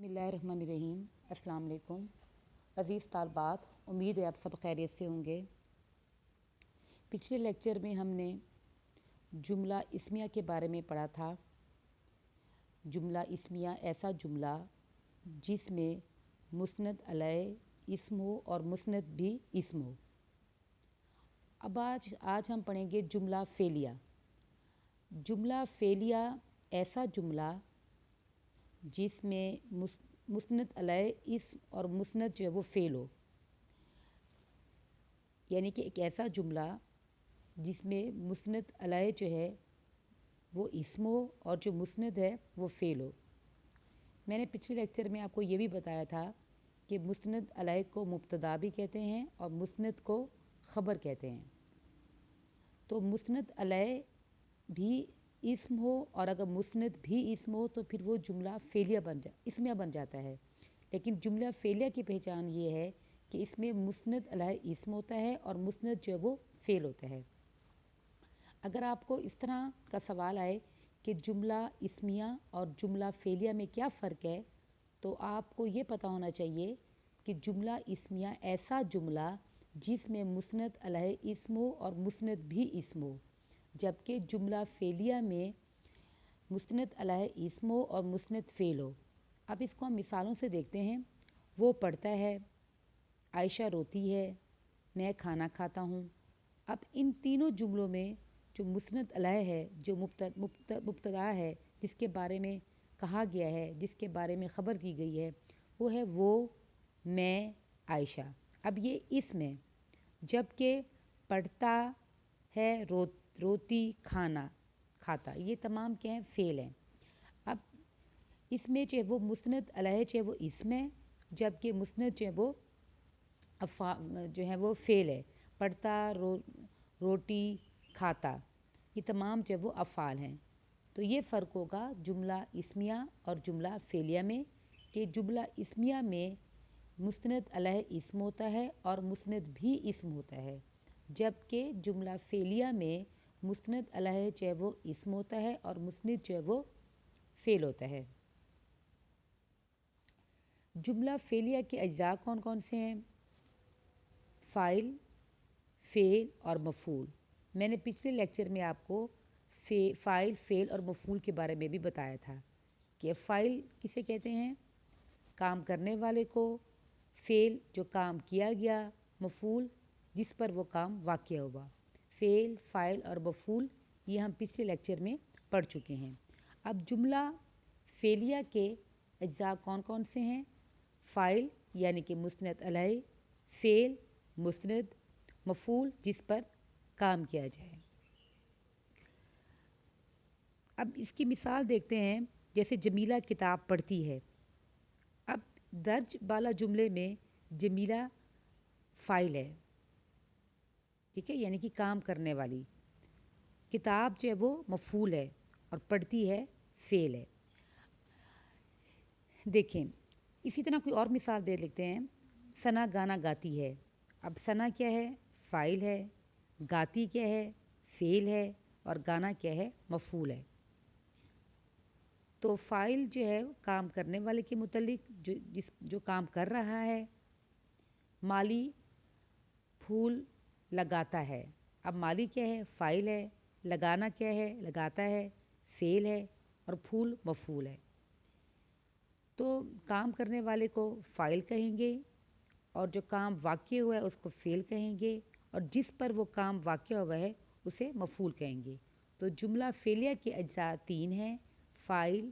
बिस्मिल्लाहिर्रहमानिर्रहीम। अस्सलाम वालेकुम अज़ीज़ तालबात, उम्मीद है आप सब खैरियत से होंगे। पिछले लेक्चर में हमने जुमला इस्मिया के बारे में पढ़ा था। जुमला इस्मिया ऐसा जुमला जिसमें मुस्नद अलैह इस्म हो और मुस्नद भी इस्म हो। अब आज हम पढ़ेंगे जुमला फ़ेलिया। जुमला फ़ेलिया ऐसा जुमला जिसमें मुस्नद अलैह इस्म और मुस्नद जो है वो फ़ेल हो, यानी कि एक ऐसा जुमला जिसमें मुस्नद अलैह जो है वो इस्म हो और जो मुस्नद है वो फ़ेल हो। मैंने पिछले लेक्चर में आपको ये भी बताया था कि मुस्नद अलैह को मुब्तदा भी कहते हैं और मुस्नद को ख़बर कहते हैं। तो मुस्नद अलैह भी इस्म हो और अगर मुस्नद भी इस्म हो तो फिर वो जुमला इस्मिया बन जाता है। लेकिन जुमला फ़ेलिया की पहचान ये है कि इसमें मुस्नद अलैह इस्म होता है और मुस्नद जो है वो फ़ेल होता है। अगर आपको इस तरह का सवाल आए कि जुमला इस्मिया और जुमला फ़ेलिया में क्या फ़र्क है, तो आपको ये पता होना चाहिए कि जुमला इस्मिया ऐसा जुमला जिसमें मुस्नद अलैह इस्म हो और मुस्नद भी इस्म हो, जबकि जुमला फ़ेलिया में मुस्नद अलैह इस्म हो और मुस्नद फ़ेल हो। अब इसको हम मिसालों से देखते हैं। वो पढ़ता है, आयशा रोती है, मैं खाना खाता हूँ। अब इन तीनों जुमलों में जो मुस्नद अलैह है, जो मुब्तदा है, जिसके बारे में कहा गया है, जिसके बारे में ख़बर की गई है, वो है वो, मैं, आयशा। अब ये इस्म है, जबकि पढ़ता है, रोती, खाना खाता, ये तमाम क्या हैं, फ़ेल हैं। अब इसमें जो है वो मुस्नद अलैह जो है वो इस्म है, जबकि मुस्नद जो है वो जो है वो फ़ेल है। पढ़ता, रोटी, खाता, ये तमाम जो है वो अफ़ाल हैं। तो ये फ़र्क होगा जुमला इस्मिया और जुमला फ़ेलिया में कि जुमला इस्मिया में मुस्नद अलैह इस्म होता है और मुस्नद भी इस्म होता है, जबकि जुमला फ़ेलिया में मुस्नद अलैह जो है वो इस्म होता है और मुस्नद जो है वो फ़ेल होता है। जुमला फ़ेलिया के अज्जा कौन कौन से हैं? फ़ाइल, फ़ेल और मफ़ूल। मैंने पिछले लेक्चर में आपको फ़ाइल, फ़ेल और मफ़ूल के बारे में भी बताया था कि फ़ाइल किसे कहते हैं? काम करने वाले को। फ़ेल जो काम किया गया। मफ़ूल जिस पर वो काम वाक़या हुआ। फ़ेल, फ़ाइल और मफ़ूल ये हम पिछले लेक्चर में पढ़ चुके हैं। अब जुमला फ़ेलिया के अज्जा कौन कौन से हैं? फ़ाइल यानी कि मुस्नद अलैह, फ़ेल मुस्नद, मफ़ूल जिस पर काम किया जाए। अब इसकी मिसाल देखते हैं। जैसे जमीला किताब पढ़ती है। अब दर्ज बाला जुमले में जमीला फ़ाइल है, ठीक है, यानी कि काम करने वाली। किताब जो है वो मफ़ूल है और पढ़ती है फ़ेल है। देखें, इसी तरह कोई और मिसाल दे लेते हैं। सना गाना गाती है। अब सना क्या है? फ़ाइल है। गाती क्या है? फ़ेल है। और गाना क्या है? मफ़ूल है। तो फ़ाइल जो है काम करने वाले के मुतल्लिक जो काम कर रहा है। माली फूल लगाता है। अब माली क्या है? फ़ाइल है। लगाना क्या है? लगाता है, फ़ेल है। और फूल मफ़ूल है। तो काम करने वाले को फ़ाइल कहेंगे और जो काम वाक़या हुआ है उसको फ़ेल कहेंगे और जिस पर वो काम वाक़या हुआ है उसे मफ़ूल कहेंगे। तो जुमला फ़ेलिया के अज्जा तीन हैं: फ़ाइल,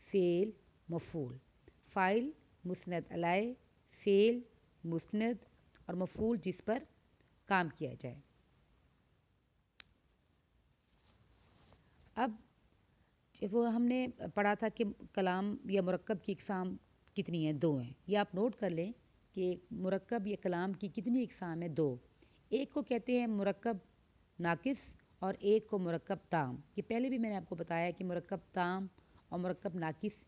फ़ेल, मफ़ूल। फ़ाइल मुस्नद अलैह, फ़ेल मुस्नद और मफ़ूल जिस पर काम किया जाए। अब वो हमने पढ़ा था कि कलाम या मुरक्कब की इक़साम कितनी हैं? दो हैं। ये आप नोट कर लें कि मुरक्कब या कलाम की कितनी इक़साम है? दो। एक को कहते हैं मुरक्कब नाक़िस और एक को मुरक्कब ताम। ये पहले भी मैंने आपको बताया कि मुरक्कब ताम और मुरक्कब नाक़िस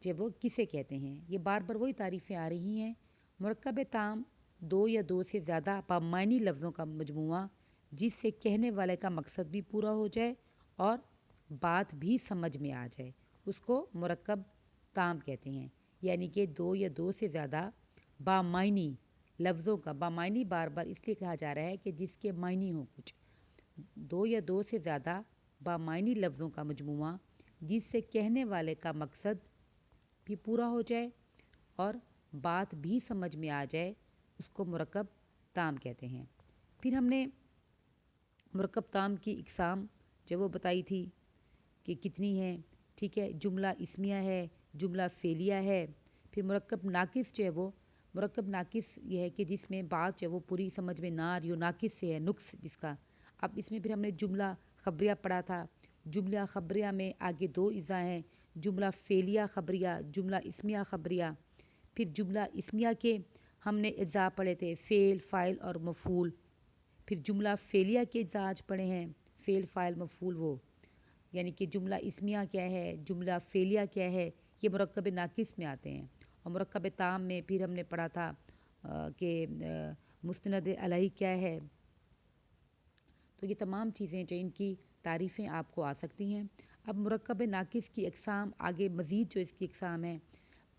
जो वो किसे कहते हैं। ये बार बार वही तारीफ़ें आ रही हैं। मुरक्कब ताम दो या दो से ज़्यादा बामानी लफ्ज़ों का मजमूआ जिससे कहने वाले का मकसद भी पूरा हो जाए और बात भी समझ में आ जाए, उसको मुरक्कब ताम कहते हैं। यानी कि दो या दो से ज़्यादा बामायनी लफ्ज़ों का, बामायनी बार बार इसलिए कहा जा रहा है कि जिसके मायनी हो कुछ, दो या दो से ज़्यादा बामायनी लफ्ज़ों का मजमूआ जिससे कहने वाले का मकसद भी पूरा हो जाए और बात भी समझ में आ जाए, उसको मुरक्कब ताम कहते हैं। फिर हमने मुरक्कब ताम की इकसाम जो वो बताई थी कि कितनी है, ठीक है। जुमला इस्मिया है, जुमला फ़ेलिया है। फिर मुरक्कब नाकिस जो है वो, मुरक्कब नाकिस ये है कि जिसमें बात जो है वो पूरी समझ में ना आ रही हो, नाकिस से है, नुक्स जिसका। अब इसमें फिर हमने जुमला खबरिया पढ़ा था। जुमला खबरिया में आगे दो इज़ा हैं, जुमला फ़ेलिया खबरिया, जुमला इस्मिया खबरिया। फिर जुमला इस्मिया के हमने इज़ा पढ़े थे, फ़ेल, फ़ाइल और मफ़ूल। फिर जुमला फ़ेलिया के इज़ा आज पढ़े हैं, फ़ेल, फ़ाइल, मफ़ूल वो, यानी कि जुमला इस्मिया क्या है, जुमला फ़ेलिया क्या है, ये मुरक्कब नाकिस में आते हैं। और मुरक्कब ताम में फिर हमने पढ़ा था कि मुस्नद अलैहि क्या है। तो ये तमाम चीज़ें जो इनकी तारीफ़ें आपको आ सकती हैं। अब मुरक्कब नाकिस की अक़साम आगे मज़ीद जो इसकी अक़साम है,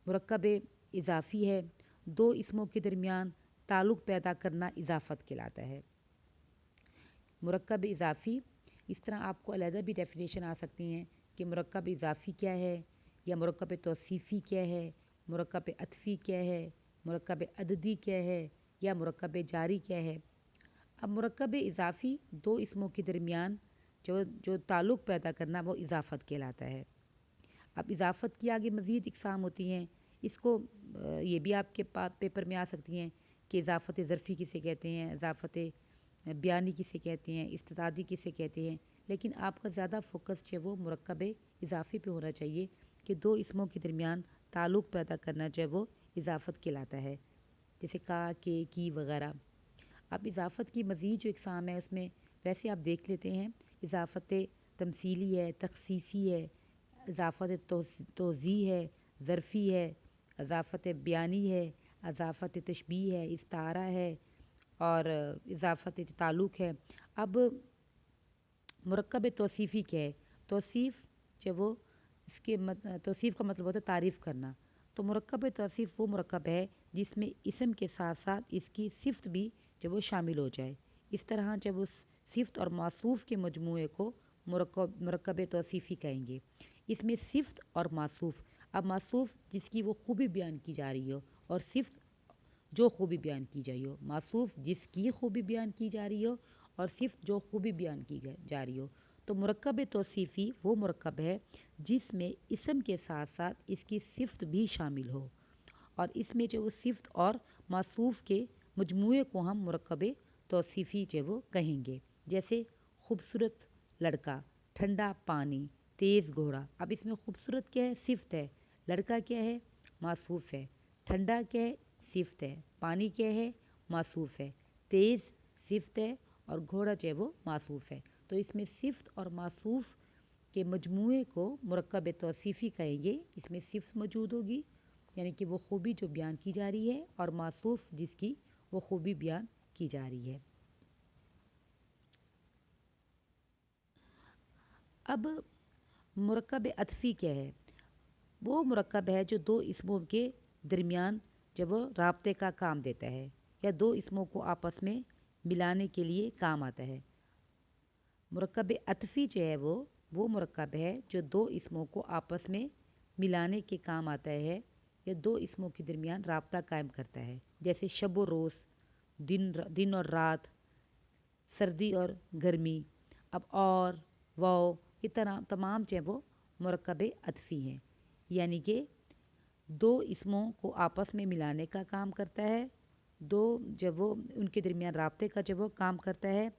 मुरक्कब इज़ाफ़ी है, दो इसमों के दरमियान ताल्लुक़ पैदा करना इज़ाफ़त कहलाता है। मुरक्कब इज़ाफ़ी, इस तरह आपको अलग भी डेफिनेशन आ सकती हैं कि मुरक्कब इज़ाफ़ी क्या है, या मुरक्कब तौसीफ़ी क्या है, मुरक्कब अतफ़ी क्या है, मुरक्कब अददी क्या है, या मुरक्कब जारी क्या है। अब मुरक्कब इज़ाफ़ी दो इसमों के दरमियान जो ताल्लुक़ पैदा करना वो इज़ाफ़त कहलाता है। अब इज़ाफ़त की आगे मज़ीद इक़साम होती हैं। इसको ये भी आपके पेपर में आ सकती हैं कि इज़ाफ़त ज़रफ़ी किसे कहते हैं, इज़ाफ़त बयानी किसे कहते हैं, इस्तितादी किसे कहते हैं। लेकिन आपका ज़्यादा फोकस जो है वो मुरक्कब इज़ाफ़ी पे होना चाहिए कि दो इसमों के दरमियान ताल्लुक़ पैदा करना जो है वो इज़ाफ़त कहलाता है, जैसे का, के, की वग़ैरह। अब इज़ाफ़त की मज़ीद जो इक़साम है उसमें वैसे आप देख लेते हैं। इज़ाफ़त तमसीली है, तख़सीसी है, इज़ाफ़त तोज़ी है, ज़रफ़ी है, इज़ाफ़त बयानी है, इज़ाफ़त तशबीह है, इस्तारा है और इज़ाफ़त ताल्लुक़ है। अब मुरक्कब तौसीफ़ी क्या है? तौसीफ़ जो वो इसके तौसीफ़ का मतलब होता है तारीफ़ करना। तो मुरक्कब तौसीफ़ वो मुरक्कब है जिसमें इसम के साथ साथ इसकी सिफ़त भी जब वो शामिल हो जाए। इस तरह जब उस सिफ़त और मौसूफ़ के मजमूए को मुरक्कब तौसीफ़ी कहेंगे। इसमें सिफ़त और मौसूफ़, अब मौसूफ़ जिसकी वो खूबी बयान की जा रही हो और सिफ़त जो खूबी बयान की जा रही हो, मौसूफ़ जिसकी खूबी बयान की जा रही हो और सिफ़त जो खूबी बयान की जा रही हो। तो मुरक्कब तौसीफ़ी वो मुरक्कब है जिसमें इसम के साथ साथ इसकी सिफ़त भी शामिल हो, और इसमें जो वो सिफ़त और मौसूफ़ के मजमूए को हम मुरक्कब तौसीफ़ी जो वो कहेंगे। जैसे खूबसूरत लड़का, ठंडा पानी, तेज़ घोड़ा। अब इसमें खूबसूरत क्या है? सिफ़त है। लड़का क्या है? मौसूफ़ है। ठंडा क्या है? सिफ़त है। पानी क्या है? मौसूफ़ है। तेज़ सिफ़त है और घोड़ा जो है वो मौसूफ़ है। तो इसमें सिफ़त और मौसूफ़ के मजमूए को मुरक्कब तौसीफ़ी कहेंगे। इसमें सिफ़त मौजूद होगी, यानी कि वो खूबी जो बयान की जा रही है, और मौसूफ़ जिसकी वो खूबी बयान की जा रही है। अब मुरक्कब अतफ़ी क्या है? वो मुरक्कब है जो दो इसमों के दरमियान जब वो राब्ते का काम देता है या दो इसमों को आपस में मिलाने के लिए काम आता है। मुरक्कब अतफ़ी जो है वो मुरक्कब है जो दो इसमों को आपस में मिलाने के काम आता है या दो इसमों के दरमियान राब्ता कायम करता है। जैसे शब व रोज़, दिन और रात, सर्दी और गर्मी। अब और वाव, ये तरह तमाम जो है वो मुरक्कब अतफ़ी हैं, यानी कि दो इसमों को आपस में मिलाने का काम करता है, दो जब वो उनके दरमियान राब्ते का जब वो काम करता है।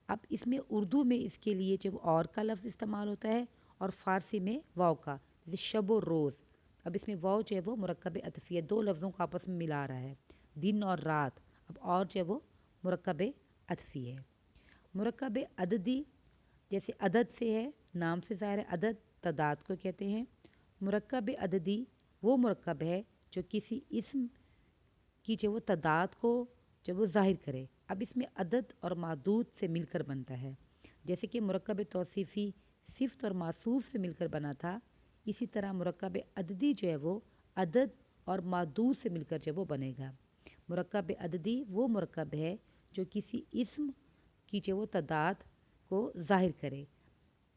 अब इसमें उर्दू में इसके लिए जब और का लफ्ज़ इस्तेमाल होता है और फ़ारसी में वाव का, जैसे शब और रोज़। अब इसमें वाव जो है वो मुरक्कब अतफ़ी है, दो लफ्ज़ों को आपस में मिला रहा है, दिन और रात। अब और जो है वो मुरक्कब अतफ़ी है। मुरक्कब अददी, जैसे अदद से है, नाम से ज़ाहिर है, अदद तादाद को कहते हैं। मुरक्कब अददी वो मुरक्कब है जो किसी इस्म की जो वो तादाद को जब वो ज़ाहिर करे। अब इसमें अदद और मादूद से मिलकर बनता है। जैसे कि मुरक्कब तौसीफ़ी सिफ़त और मौसूफ़ से मिलकर बना था, इसी तरह मुरक्कब अददी जो है वो अदद और मादूद से मिलकर जो वो बनेगा। मुरक्कब अददी वो मुरक्कब है जो किसी इस्म की जो वो तादाद को ज़ाहिर करे।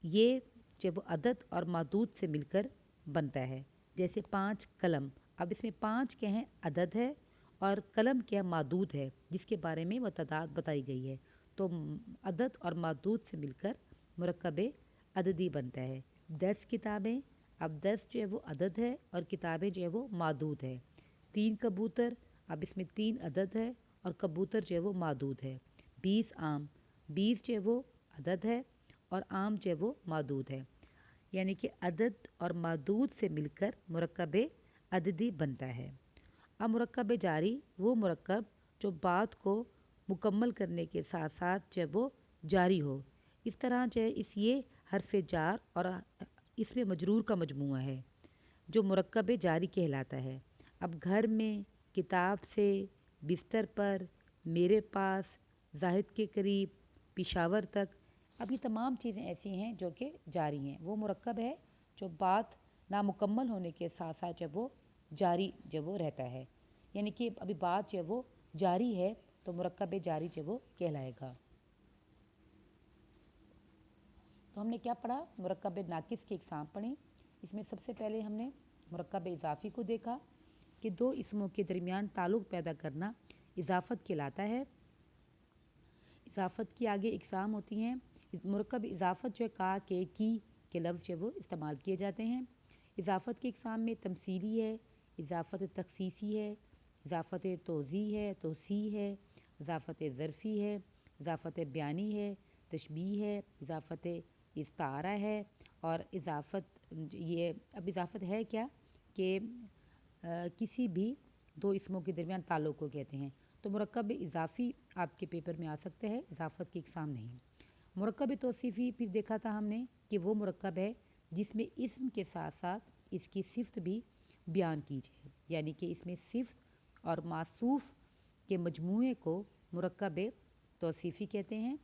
ये जो वो अदद और मादूद से मिलकर बनता है। जैसे 5 कलम, अब इसमें 5 क्या हैं, अदद है, और कलम क्या मादूद है जिसके बारे में वो तादाद बताई गई है। तो अदद और मादूद से मिलकर मुरक्कब अददी बनता है। 10 किताबें, अब 10 जो है वो अदद है और किताबें जो है वो मादूद है। 3 कबूतर, अब इसमें 3 अदद है और कबूतर जो है वो मादूद है। 20 आम, 20 जो है वो अदद है और आम जो है वो मादूद है। यानी कि अदद और मादूद से मिलकर मुरक्कब अददी बनता है। अब मुरक्कब जारी वो मुरक्कब जो बात को मुकम्मल करने के साथ साथ जो है वो जारी हो। इस तरह जो है इस ये हरफ जार और इसमें मजरूर का मजमूआ है जो मुरक्कब जारी कहलाता है। अब घर में, किताब से, बिस्तर पर, मेरे पास, जाहिद के करीब, पिशावर तक, अब ये तमाम चीज़ें ऐसी हैं जो कि जारी हैं। वो मुरक्कब है जो बात नामुकम्मल होने के साथ साथ जब वो जारी जब वो रहता है। यानी कि अभी बात जो है वो जारी है तो मुरक्कब जारी जो वो कहलाएगा। तो हमने क्या पढ़ा, मुरक्कब नाकिस की इकसाम पढ़ी। इसमें सबसे पहले हमने मुरक्कब इजाफ़ी को देखा कि दो इसमों के दरमियान ताल्लुक़ पैदा करना इजाफ़त कहलाता है। इजाफ़त की आगे इकसाम होती हैं। मुरक्कब इजाफ़त जो है का, की के लफ्ज़ जो वो इस्तेमाल किए जाते हैं। इजाफ़त की इकसाम में तमसीली है, इजाफ़त तखसीसी है, इजाफ़त तोज़ी है, तोसी है, इजाफ़त ज़रफ़ी है, इजाफ़त बयानी है, तशबीह है, इजाफ़त इस्तारा है और इजाफ़त ये अब इजाफ़त है क्या कि किसी भी दो इसमों के दरमियान ताल्लुक़ को कहते हैं। तो मुरक्कब इजाफ़ी आपके पेपर में आ सकते हैं, इजाफ़त की इकसाम नहीं। मुरक्कब तौसीफ़ी फिर देखा था हमने कि वो मुरक्कब है जिसमें इस्म के साथ साथ इसकी सिफ़त भी बयान की जाए। यानी कि इसमें सिफ़त और मासूफ़ के मजमूए को मुरक्कब तौसीफ़ी कहते हैं।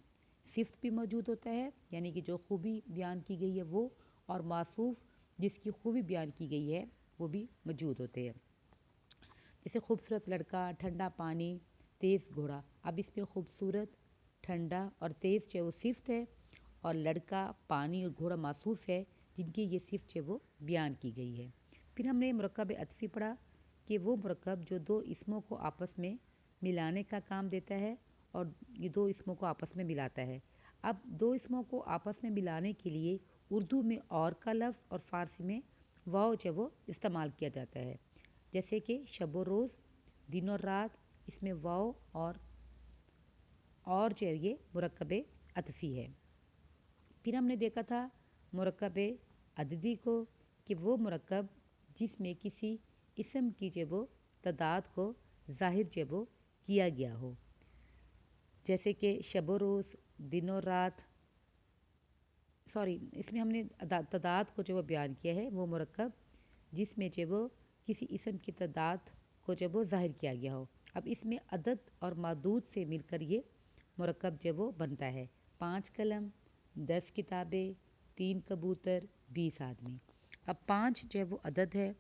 सिफ़त भी मौजूद होता है यानी कि जो खूबी बयान की गई है वो, और मासूफ़ जिसकी खूबी बयान की गई है वो भी मौजूद होते हैं। जैसे खूबसूरत लड़का, ठंडा पानी, तेज़ घोड़ा। अब इसमें खूबसूरत, ठंडा और तेज़ जो वो सिफ़त है और लड़का, पानी और घोड़ा मासूफ़ है जिनकी ये सिफ़त जो वो बयान की गई है। फिर हमने मुरक्कब अतफ़ी पढ़ा कि वो मुरक्कब जो दो इसमों को आपस में मिलाने का काम देता है और ये दो इसमों को आपस में मिलाता है। अब दो इसमों को आपस में मिलाने के लिए उर्दू में और का लफ्ज़ और फ़ारसी में वाव जो वो इस्तेमाल किया जाता है। जैसे कि शब व रोज़, दिन और रात, इसमें वाव और जो है ये मुरक्कब अतफ़ी है। फिर हमने देखा था मुरक्कब अददी को कि वो मुरक्कब जिसमें किसी इसम की जो वो तादाद को ज़ाहिर जो वो किया गया हो। जैसे कि शब व रोज़, दिन और रात, इसमें हमने तादाद को जो वो बयान किया है वो मुरक्कब जिसमें जो वो किसी इसम की तादाद को जब वो ज़ाहिर किया गया हो। अब इसमें अदद और मादूद से मिलकर ये मुरक्कब जब वो बनता है। 5 कलम, 10 किताबें, 3 कबूतर, 20 आदमी। अब 5 जो है वो अदद है,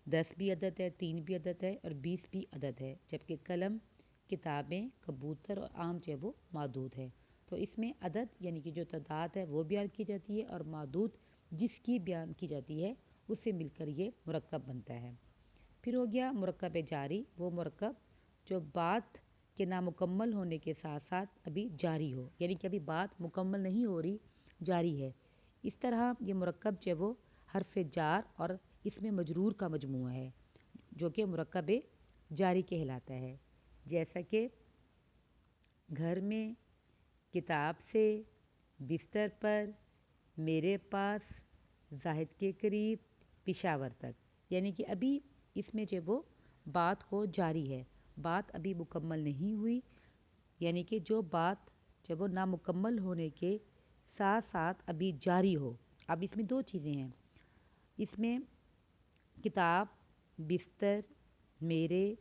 10 भी अदद है, 3 भी अदद है और 20 भी अदद है, जबकि कलम, किताबें, कबूतर और आम जो है वो मादूद है। तो इसमें अदद यानी कि जो तादाद है वो बयान की जाती है और मादूद जिसकी बयान की जाती है उससे मिलकर ये मुरक्कब बनता है। फिर हो गया मुरक्कब जारी, वो मुरक्कब जो बात के नामुकम्मल होने के साथ साथ अभी जारी हो, यानी कि अभी बात मुकम्मल नहीं हो रही, जारी है। इस तरह ये मुरक्कब जो वो हरफ जार और इसमें मजरूर का मजमूआ है जो कि मुरक्कब जारी कहलाता है। जैसा कि घर में, किताब से, बिस्तर पर, मेरे पास, जाहिद के करीब, पिशावर तक। यानी कि अभी इसमें जो वो बात हो जारी है, बात अभी मुकम्मल नहीं हुई, यानी कि जो बात जब वो नामुकम्मल होने के साथ साथ अभी जारी हो। अब इसमें दो चीज़ें हैं, इसमें किताब, बिस्तर, मेरे,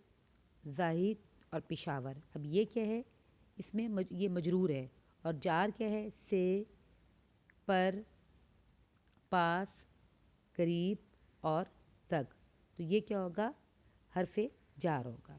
जाहिद और पिशावर। अब ये क्या है, इसमें ये मजरूर है और जार क्या है, से, पर, पास, करीब और तक। تو یہ کیا ہوگا؟ حرف جار ہوگا.